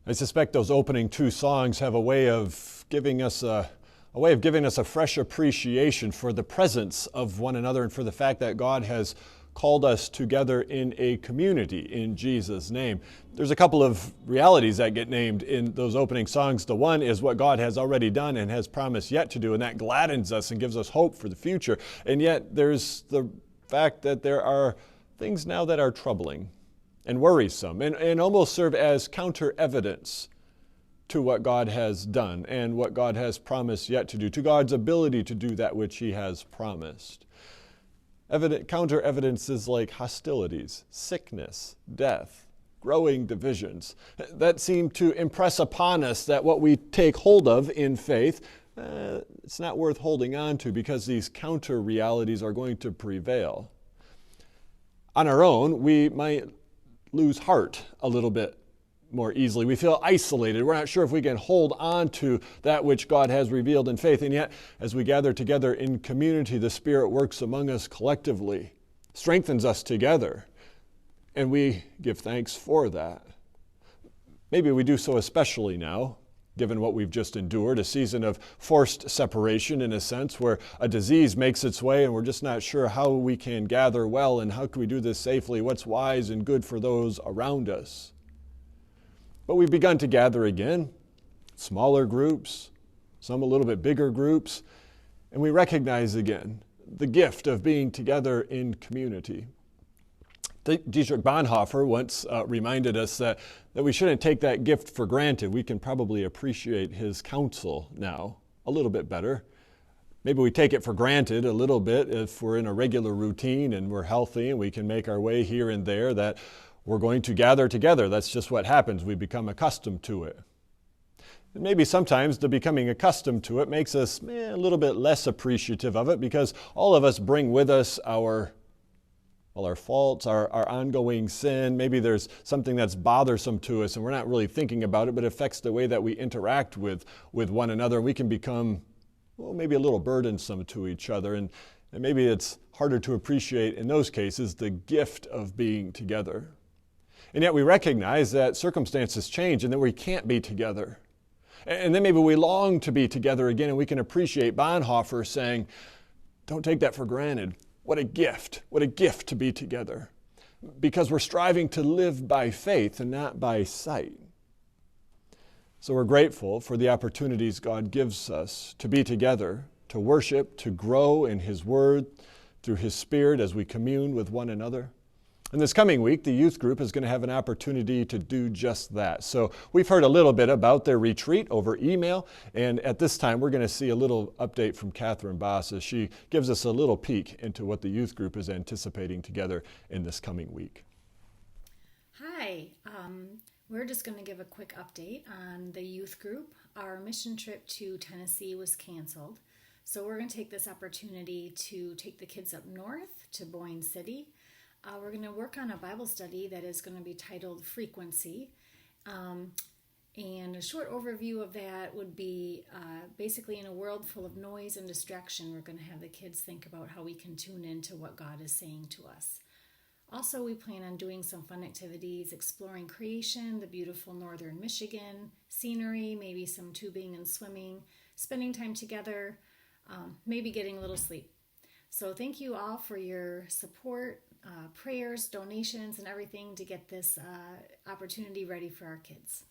I suspect those opening two songs have a way of giving us a fresh appreciation for the presence of one another and for the fact that God has called us together in a community in Jesus' name. There's a couple of realities that get named in those opening songs. The one is what God has already done and has promised yet to do, and that gladdens us and gives us hope for the future. And yet there's the fact that there are things now that are troubling and worrisome and almost serve as counter evidence to what God has done and what God has promised yet to do, to God's ability to do that which He has promised. Counter evidences like hostilities, sickness, death, growing divisions that seem to impress upon us that what we take hold of in faith, it's not worth holding on to because these counter realities are going to prevail. On our own, we might lose heart a little bit more easily. We feel isolated. We're not sure if we can hold on to that which God has revealed in faith. And yet, as we gather together in community, the Spirit works among us collectively, strengthens us together, and we give thanks for that. Maybe we do so especially now, given what we've just endured, a season of forced separation in a sense, where a disease makes its way and we're just not sure how we can gather well and how can we do this safely, what's wise and good for those around us. But we've begun to gather again, smaller groups, some a little bit bigger groups, and we recognize again the gift of being together in community. Dietrich Bonhoeffer once reminded us that we shouldn't take that gift for granted. We can probably appreciate his counsel now a little bit better. Maybe we take it for granted a little bit if we're in a regular routine and we're healthy and we can make our way here and there, that we're going to gather together. That's just what happens. We become accustomed to it. And maybe sometimes the becoming accustomed to it makes us a little bit less appreciative of it because all of us bring with us our faults, our ongoing sin. Maybe there's something that's bothersome to us and we're not really thinking about it, but it affects the way that we interact with one another. We can become, maybe a little burdensome to each other. And maybe it's harder to appreciate in those cases the gift of being together. And yet we recognize that circumstances change and that we can't be together. And then maybe we long to be together again, and we can appreciate Bonhoeffer saying, don't take that for granted. What a gift to be together. Because we're striving to live by faith and not by sight. So we're grateful for the opportunities God gives us to be together, to worship, to grow in His Word, through His Spirit as we commune with one another. And this coming week, the youth group is going to have an opportunity to do just that. So we've heard a little bit about their retreat over email, and at this time we're going to see a little update from Catherine Boss as she gives us a little peek into what the youth group is anticipating together in this coming week. Hi, we're just going to give a quick update on the youth group. Our mission trip to Tennessee was canceled, so we're going to take this opportunity to take the kids up north to Boyne City. We're going to work on a Bible study that is going to be titled Frequency. And a short overview of that would be basically in a world full of noise and distraction, we're going to have the kids think about how we can tune into what God is saying to us. Also, we plan on doing some fun activities, exploring creation, the beautiful northern Michigan, scenery, maybe some tubing and swimming, spending time together, maybe getting a little sleep. So thank you all for your support, prayers, donations, and everything to get this opportunity ready for our kids.